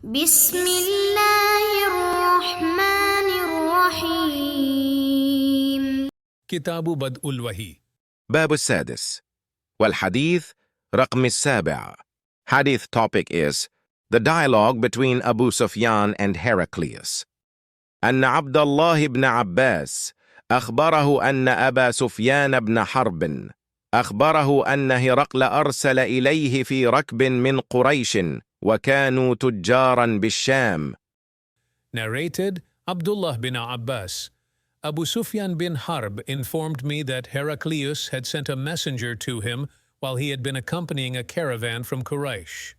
بسم الله الرحمن الرحيم. كتاب بدء الوحي. باب السادس والحديث رقم السابع. Hadith topic is the dialogue between Abu Sufyan and Heraclius. أن عبد الله بن عباس أخبره أن أبا سفيان بن حرب أخبره أن هرقل أرسل إليه في ركب من قريش وكانوا تجارا بالشام. Narrated Abdullah bin Abbas. Abu Sufyan bin Harb informed me that Heraclius had sent a messenger to him while he had been accompanying a caravan from Quraysh.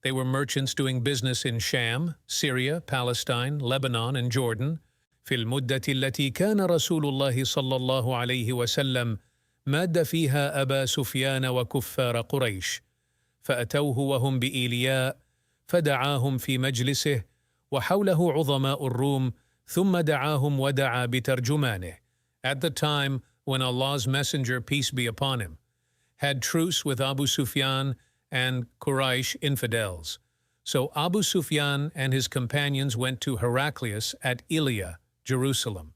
They were merchants doing business in Sham, Syria, Palestine, Lebanon, and Jordan. في المدة التي كان رسول الله صلى الله عليه وسلم ماد فيها أبا سفيان وكفار قريش، فأتوه وهم بإيلياء، فدعاهم في مجلسه، وحوله عظماء الروم، ثم دعاهم ودعا بترجمانه. At the time when Allah's Messenger, peace be upon him, had truce with Abu Sufyan and Quraysh infidels. So Abu Sufyan and his companions went to Heraclius at Ilia, Jerusalem.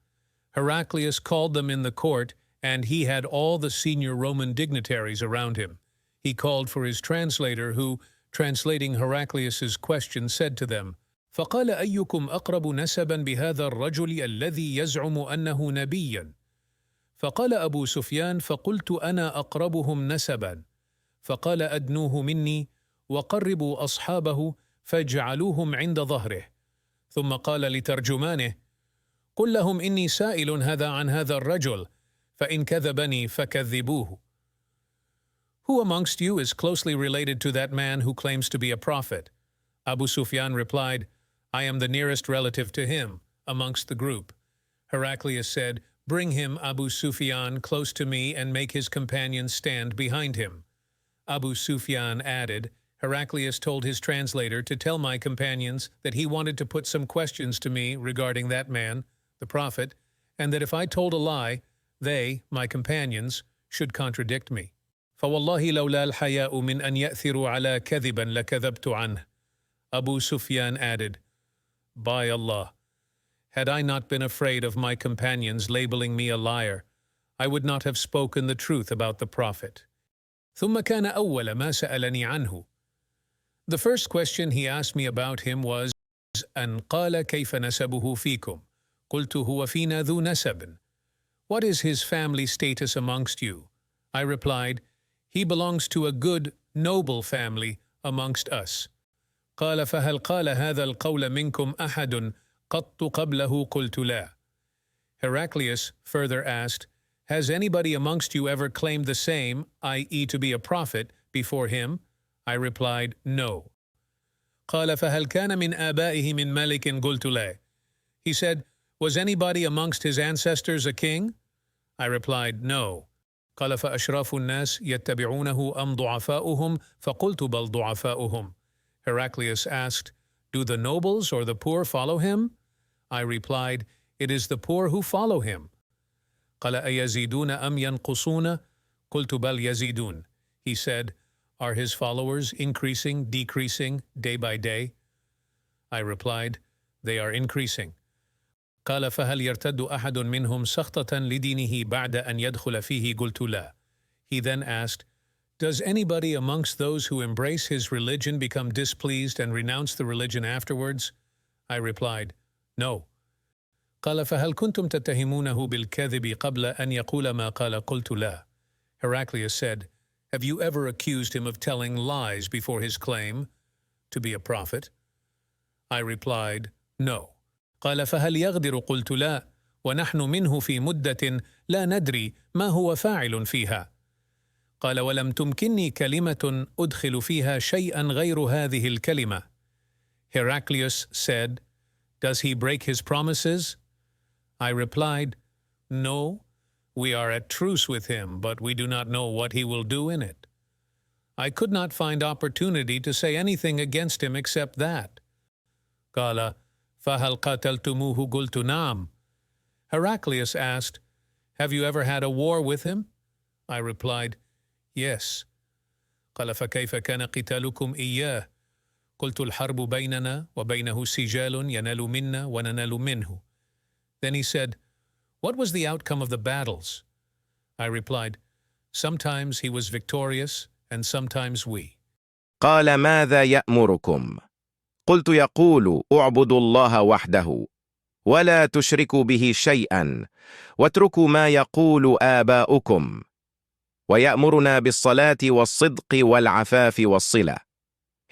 Heraclius called them in the court, and he had all the senior Roman dignitaries around him. He called for his translator, who, translating Heraclius's question, said to them, فَقَالَ أَيُّكُمْ أَقْرَبُ نَسَبًا بِهَذَا الرَّجُلِ الَّذِي يَزْعُمُ أَنَّهُ نَبِيًّا؟ فقال أبو سفيان فقلت أنا أقربهم نسبا. فقال أدنوه مني وقربوا أصحابه فاجعلوهم عند ظهره. ثم قال لترجمانه قل لهم إني سائل هذا عن هذا الرجل فإن كذبني فكذبوه. Who amongst you is closely related to that man who claims to be a prophet? Abu Sufyan replied, I am the nearest relative to him amongst the group. Heraclius said, Bring him, Abu Sufyan, close to me and make his companions stand behind him. Abu Sufyan added, Heraclius told his translator to tell my companions that he wanted to put some questions to me regarding that man, the prophet, and that if I told a lie, they, my companions, should contradict me. فَوَاللَّهِ لَوْلَا الْحَيَاءُ مِنْ أَنْ يَأْثِرُوا عَلَى كَذِبًا لَكَذَبْتُ عَنْهُ. Abu Sufyan added, By Allah, had I not been afraid of my companions labeling me a liar, I would not have spoken the truth about the Prophet. ثم كان أول ما سألني عنه. The first question he asked me about him was, أن قال كيف نسبه فيكم؟ قلت هو فينا ذو نسب. What is his family status amongst you? I replied, he belongs to a good, noble family amongst us. قال فهل قال هذا القول منكم أحد قط قبله؟ قلت لا. Heraclius further asked, Has anybody amongst you ever claimed the same, i.e. to be a prophet, before him? I replied, No. قال فهل كان من آبائه من ملك؟ قلت لا. He said, Was anybody amongst his ancestors a king? I replied, No. قال فأشراف الناس يتبعونه أم ضعفاؤهم؟ فقلت بل ضعفاؤهم. Heraclius asked, Do the nobles or the poor follow him? I replied, It is the poor who follow him. قال أيزيدون أم ينقصون؟ قلت بل يزيدون. He said, Are his followers increasing, decreasing, day by day? I replied, They are increasing. قال فهل يرتد أحد منهم سخطة لدينه بعد أن يدخل فيه؟ قلت لا. He then asked, Does anybody amongst those who embrace his religion become displeased and renounce the religion afterwards? I replied, No. قال فهل كنتم تتهمونه بالكذب قبل أن يقول ما قال؟ قلت لا. Heraclius said, Have you ever accused him of telling lies before his claim to be a prophet? I replied, No. قال فهل يغدر؟ قلت لا، ونحن منه في مدة لا ندري ما هو فاعل فيها. قال ولم تمكنني كلمة أدخل فيها شيئا غير هذه الكلمة. Heraclius said, Does he break his promises? I replied, No, we are at truce with him, but we do not know what he will do in it. I could not find opportunity to say anything against him except that. قال فهل قاتلتموه؟ قلت نعم. Heraclius asked, Have you ever had a war with him? I replied, Yes. قال فكيف كان قتالكم إياه؟ قلت الحرب بيننا وبينه سجال ينال منا وننال منه. Then he said, "What was the outcome of the battles?" I replied, "Sometimes he was victorious and sometimes we." قال ماذا يأمركم؟ قلت يقول اعبدوا الله وحده ولا تشركوا به شيئا واتركوا ما يقول آباؤكم ويأمرنا بالصلاة والصدق والعفاف والصلة.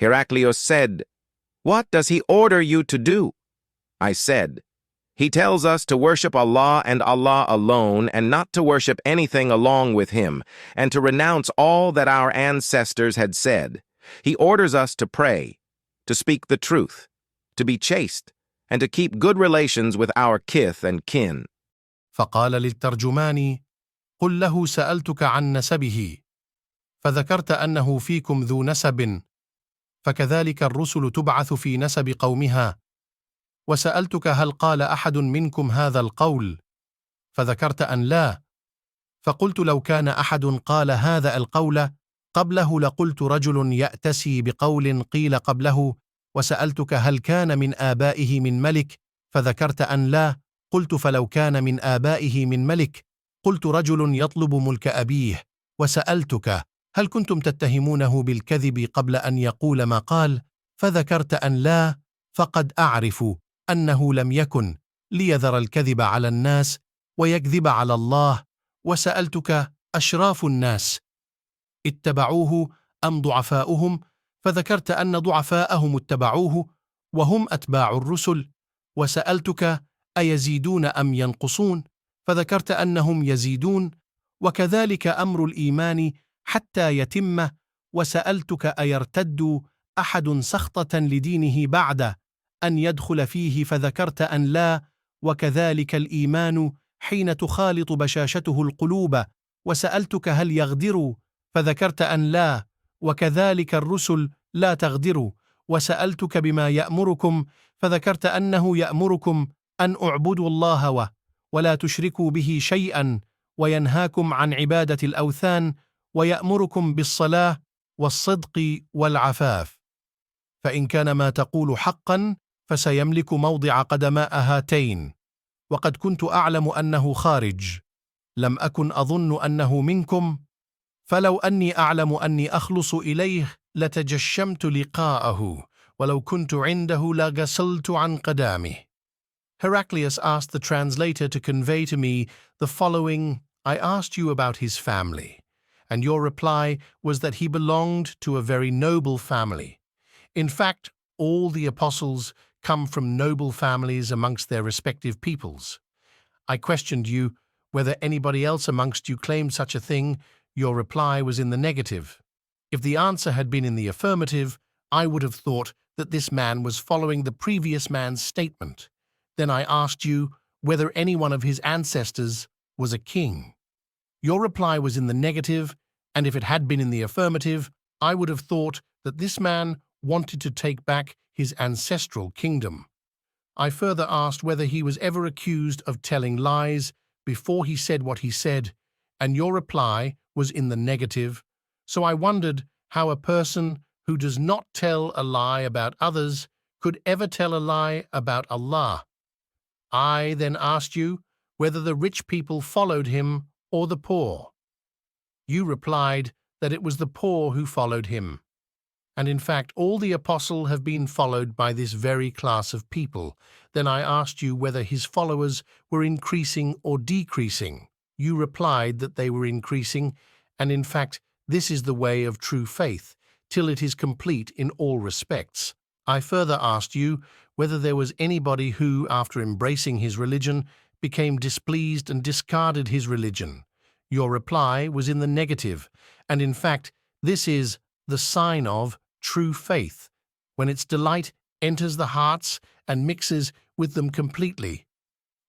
Heraclius said, "What does he order you to do?" I said, "He tells us to worship Allah and Allah alone and not to worship anything along with him and to renounce all that our ancestors had said. He orders us to pray, to speak the truth, to be chaste, and to keep good relations with our kith and kin." فقال للترجمان: قل له سألتك عن نسبه فذكرت أنه فيكم ذو نسب، فكذلك الرسل تبعث في نسب قومها، وسألتك هل قال أحد منكم هذا القول، فذكرت أن لا، فقلت لو كان أحد قال هذا القول قبله لقلت رجل يأتسي بقول قيل قبله، وسألتك هل كان من آبائه من ملك، فذكرت أن لا، قلت فلو كان من آبائه من ملك قلت رجل يطلب ملك أبيه، وسألتك هل كنتم تتهمونه بالكذب قبل أن يقول ما قال، فذكرت أن لا، فقد أعرف أنه لم يكن ليذر الكذب على الناس ويكذب على الله. وسألتك أشراف الناس اتبعوه أم ضعفاؤهم، فذكرت أن ضعفاءهم اتبعوه وهم أتباع الرسل. وسألتك أيزيدون أم ينقصون، فذكرت أنهم يزيدون، وكذلك أمر الإيمان حتى يتم. وسألتك أيرتد أحد سخطة لدينه بعد أن يدخل فيه، فذكرت أن لا، وكذلك الإيمان حين تخالط بشاشته القلوب. وسألتك هل يغدر، فذكرت أن لا، وكذلك الرسل لا تغدر. وسألتك بما يأمركم، فذكرت أنه يأمركم أن اعبدوا الله ولا تشركوا به شيئا، وينهاكم عن عبادة الأوثان، ويأمركم بالصلاة والصدق والعفاف. فإن كان ما تقول حقا فسيملك موضع قدماء هاتين، وقد كنت أعلم أنه خارج، لم أكن أظن أنه منكم، فلو أني أعلم أني أخلص إليه لتجشمت لقاءه، ولو كنت عنده لغسلت عن قدامه. Heraclius asked the translator to convey to me the following: I asked you about his family, and your reply was that he belonged to a very noble family. In fact, all the apostles come from noble families amongst their respective peoples. I questioned you whether anybody else amongst you claimed such a thing. Your reply was in the negative. If the answer had been in the affirmative, I would have thought that this man was following the previous man's statement. Then I asked you whether any one of his ancestors was a king. Your reply was in the negative, and if it had been in the affirmative, I would have thought that this man wanted to take back his ancestral kingdom. I further asked whether he was ever accused of telling lies before he said what he said, and your reply was in the negative, so I wondered how a person who does not tell a lie about others could ever tell a lie about Allah. I then asked you whether the rich people followed him or the poor. You replied that it was the poor who followed him. And in fact, all the apostles have been followed by this very class of people. Then I asked you whether his followers were increasing or decreasing. You replied that they were increasing, and in fact, this is the way of true faith, till it is complete in all respects. I further asked you whether there was anybody who, after embracing his religion, became displeased and discarded his religion. Your reply was in the negative, and in fact, this is the sign of true faith, when its delight enters the hearts and mixes with them completely.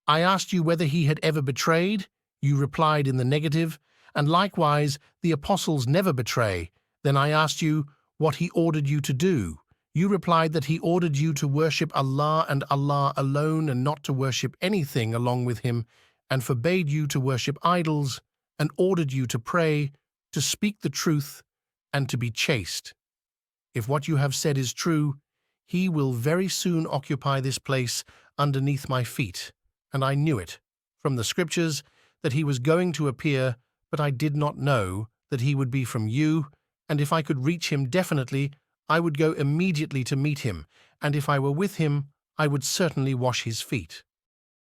I asked you whether he had ever betrayed. You replied in the negative, and likewise the apostles never betray. Then I asked you what he ordered you to do. You replied that he ordered you to worship Allah and Allah alone and not to worship anything along with him, and forbade you to worship idols, and ordered you to pray, to speak the truth, and to be chaste. If what you have said is true, He will very soon occupy this place underneath my feet, and I knew it, from the scriptures, that he was going to appear, but I did not know that he would be from you, and if I could reach him definitely, I would go immediately to meet him, and if I were with him, I would certainly wash his feet.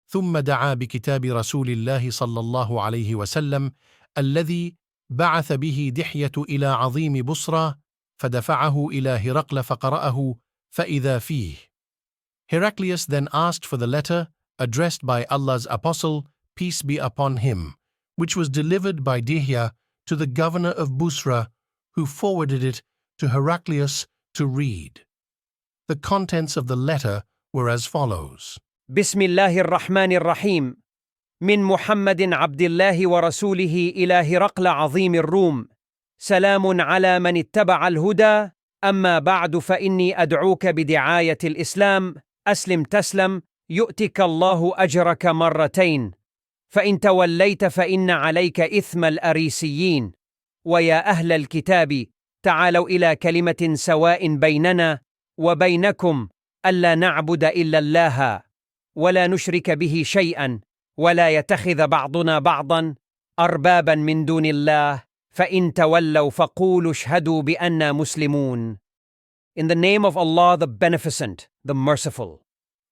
ثم دعا بكتاب رسول الله صلى الله عليه وسلم الذي بعث به دحية إلى عظيم بصرى فدفعه إلى هرقل فقرأه فإذا فيه. Heraclius then asked for the letter addressed by Allah's Apostle, peace be upon him, which was delivered by Dihya to the governor of Busra, who forwarded it to Heraclius to read. The contents of the letter were as follows. بسم الله الرحمن الرحيم من محمد عبد الله ورسوله إلى هرقل عظيم الروم سلام على من اتبع الهدى أما بعد فإني أدعوك بدعاية الإسلام أسلم تسلم يؤتك الله أجرك مرتين فإن توليت فإن عليك إثم الأريسيين ويا أهل الكتاب تعالوا إلى كلمة سواء بيننا وبينكم ألا نعبد إلا الله ولا نشرك به شيئا ولا يتخذ بعضنا بعضا أربابا من دون الله فإن تولوا فقولوا اشهدوا بأننا مسلمون. In the name of Allah, the Beneficent, the Merciful.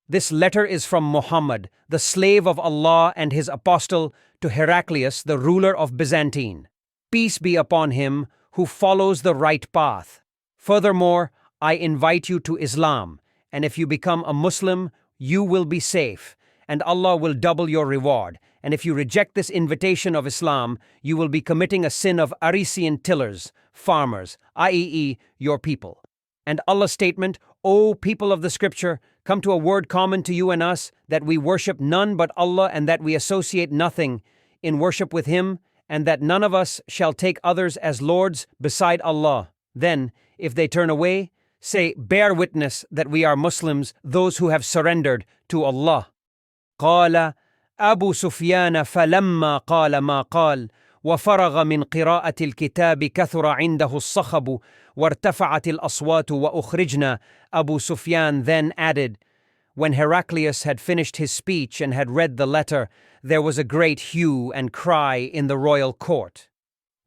This letter is from Muhammad, the slave of Allah and his apostle, to Heraclius, the ruler of Byzantine. Peace be upon him who follows the right path. Furthermore, I invite you to Islam, and if you become a Muslim, you will be safe, and Allah will double your reward. And if you reject this invitation of Islam, you will be committing a sin of Arisian tillers, farmers, i.e., your people. And Allah's statement, O people of the scripture, come to a word common to you and us, that we worship none but Allah and that we associate nothing in worship with Him, and that none of us shall take others as lords beside Allah. Then, if they turn away, say, bear witness that we are Muslims, those who have surrendered to Allah. قال أبو سفيان فلما قال ما قال وفرغ من قراءة الكتاب كثر عنده الصخب وارتفعت الأصوات وأخرجنا. Abu Sufyan then added, when Heraclius had finished his speech and had read the letter, there was a great hue and cry in the royal court.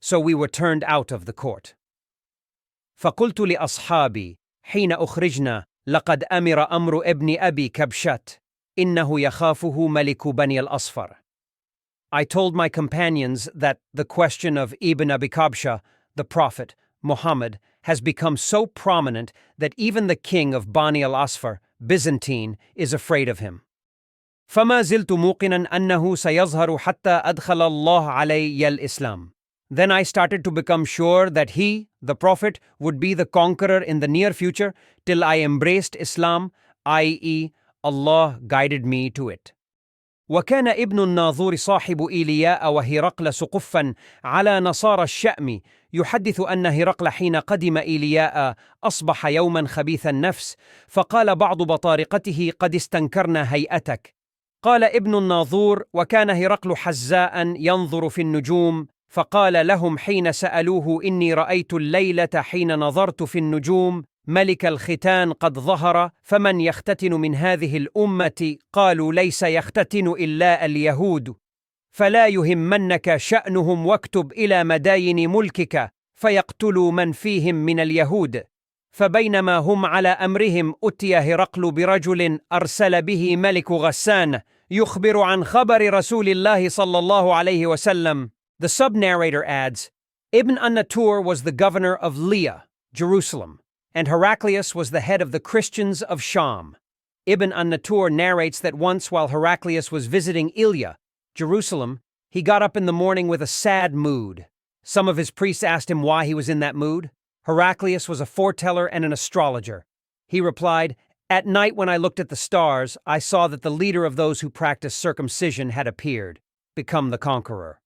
So we were turned out of the court. فقلت لأصحابي حين أخرجنا لقد أمر أمر ابن أبي كبشت إنه يخافه ملك بني الأصفر. I told my companions that the question of Ibn Abi Kabsha, the Prophet, Muhammad, has become so prominent that even the king of Bani al-Asfar, Byzantine, is afraid of him. فما زلت موقنا أنه سيظهر حتى أدخل الله علي الإسلام. Then I started to become sure that he, the Prophet, would be the conqueror in the near future till I embraced Islam, i.e., Allah guided me to it. وكان ابن الناظور صاحب إيلياء وهرقل سقفا على نصارى الشأم يحدث أن هرقل حين قدم إيلياء أصبح يوما خبيث النفس فقال بعض بطارقته قد استنكرنا هيئتك. قال ابن الناظور وكان هرقل حزاء ينظر في النجوم فقال لهم حين سألوه إني رأيت الليلة حين نظرت في النجوم ملك الختان قد ظهر فمن يختتن من هذه الأمة قالوا ليس يختتن إلا اليهود فلا يهمنك شأنهم واكتب إلى مداين ملكك فيقتلوا من فيهم من اليهود. فبينما هم على أمرهم أتي هرقل برجل أرسل به ملك غسان يخبر عن خبر رسول الله صلى الله عليه وسلم. The sub-narrator adds, Ibn an-Natur was the governor of Leah, Jerusalem, and Heraclius was the head of the Christians of Sham. Ibn an-Natur narrates that once while Heraclius was visiting Ilya, Jerusalem, he got up in the morning with a sad mood. Some of his priests asked him why he was in that mood. Heraclius was a foreteller and an astrologer. He replied, At night when I looked at the stars, I saw that the leader of those who practice circumcision had appeared, become the conqueror.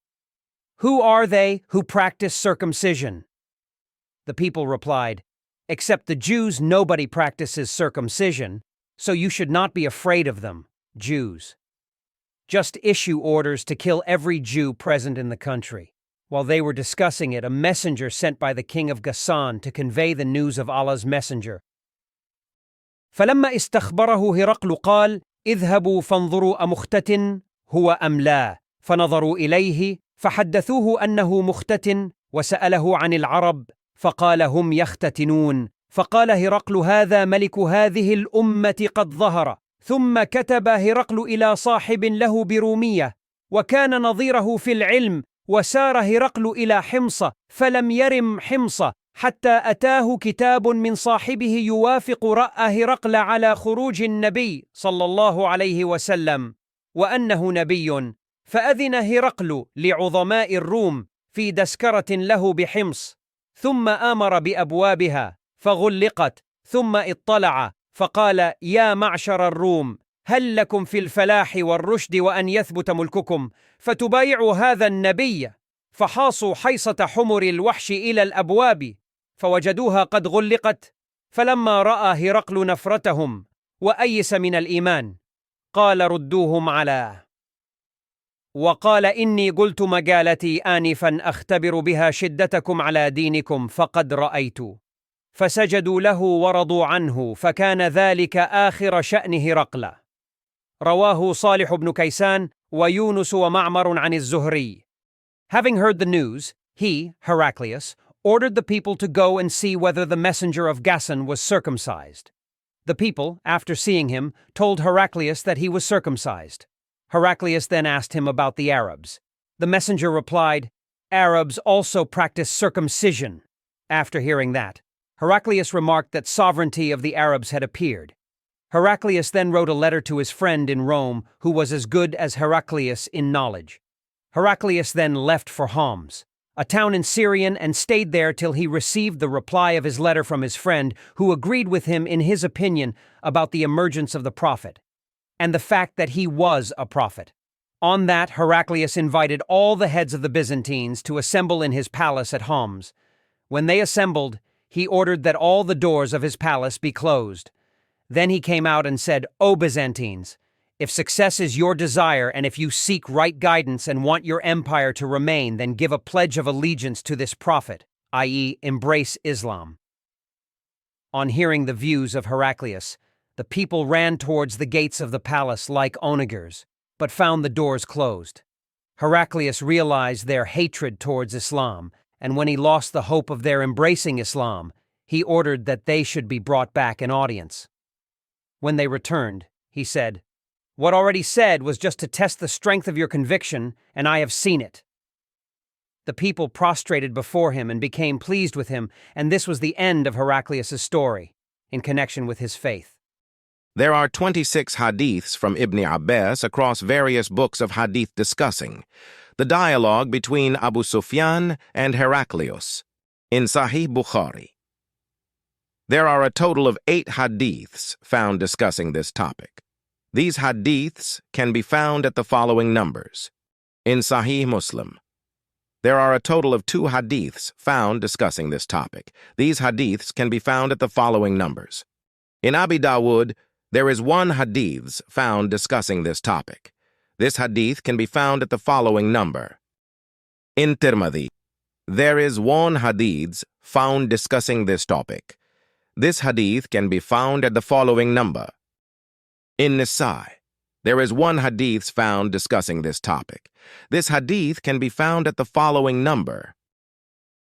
Who are they who practice circumcision? The people replied, Except the Jews, nobody practices circumcision, so you should not be afraid of them, Jews. Just issue orders to kill every Jew present in the country. While they were discussing it, a messenger sent by the king of Ghassan to convey the news of Allah's messenger فلما استخبره هرقل قال: اذهبوا فانظروا أمختتن هو أم لا. فنظروا إليه فحدثوه أنه مختتن، وسأله عن العرب فقال: هم يختتنون. فقال هرقل: هذا ملك هذه الأمة قد ظهر. ثم كتب هرقل إلى صاحب له برومية وكان نظيره في العلم، وسار هرقل إلى حمص فلم يرم حمص حتى أتاه كتاب من صاحبه يوافق رأى هرقل على خروج النبي صلى الله عليه وسلم وأنه نبي، فأذن هرقل لعظماء الروم في دسكرة له بحمص، ثم آمر بأبوابها فغلقت، ثم اطلع فقال: يا معشر الروم، هل لكم في الفلاح والرشد وأن يثبت ملككم فتبايعوا هذا النبي؟ فحاصوا حيصة حمر الوحش إلى الأبواب فوجدوها قد غلقت. فلما رأى هرقل نفرتهم وأيس من الإيمان قال: ردوهم على. وقال: إني قلت مقالتي آنفا أختبر بها شدتكم على دينكم فقد رأيت. فسجدوا له ورضوا عنه، فكان ذلك آخر شأن هرقل. رواه صالح بن كيسان ويونس ومعمر عن الزهري. Having heard the news, he, Heraclius, ordered the people to go and see whether the messenger of Gassan was circumcised. The people, after seeing him, told Heraclius that he was circumcised. Heraclius then asked him about the Arabs. The messenger replied, "Arabs also practice circumcision." After hearing that, Heraclius remarked that sovereignty of the Arabs had appeared. Heraclius then wrote a letter to his friend in Rome, who was as good as Heraclius in knowledge. Heraclius then left for Homs, a town in Syrian, and stayed there till he received the reply of his letter from his friend, who agreed with him in his opinion about the emergence of the prophet, and the fact that he was a prophet. On that, Heraclius invited all the heads of the Byzantines to assemble in his palace at Homs. When they assembled, he ordered that all the doors of his palace be closed. Then he came out and said, "O Byzantines, if success is your desire, and if you seek right guidance and want your empire to remain, then give a pledge of allegiance to this prophet, i.e., embrace Islam." On hearing the views of Heraclius, the people ran towards the gates of the palace like onagers, but found the doors closed. Heraclius realized their hatred towards Islam, and when he lost the hope of their embracing Islam, he ordered that they should be brought back an audience. When they returned, he said, "What already said was just to test the strength of your conviction, and I have seen it." The people prostrated before him and became pleased with him, and this was the end of Heraclius' story in connection with his faith. There are 26 hadiths from Ibn Abbas across various books of hadith discussing the dialogue between Abu Sufyan and Heraclius in Sahih Bukhari. There are a total of 8 hadiths found discussing this topic. These hadiths can be found at the following numbers. In Sahih Muslim, there are a total of 2 hadiths found discussing this topic. These hadiths can be found at the following numbers. In Abi Dawud, there is 1 hadith found discussing this topic. This hadith can be found at the following number. In Tirmidhi, there is 1 hadith found discussing this topic. This hadith can be found at the following number. In Nisai, there is 1 hadith found discussing this topic. This hadith can be found at the following number.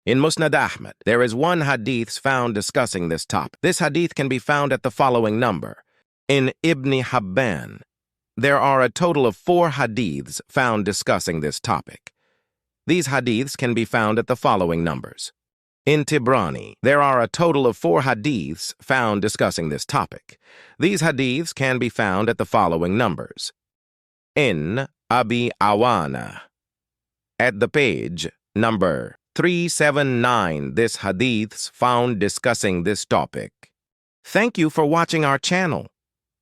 In Musnad Ahmad, there is 1 hadith found discussing this topic. This hadith can be found at the following number. In Ibn Hibban, there are a total of 4 hadiths found discussing this topic. These hadiths can be found at the following numbers. In Tibrani, there are a total of 4 hadiths found discussing this topic. These hadiths can be found at the following numbers. In Abi Awana, at the page number 379, this hadiths found discussing this topic. Thank you for watching our channel.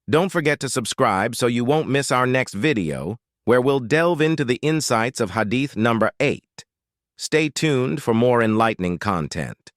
Don't forget to subscribe so you won't miss our next video, where we'll delve into the insights of hadith number 8. Stay tuned for more enlightening content.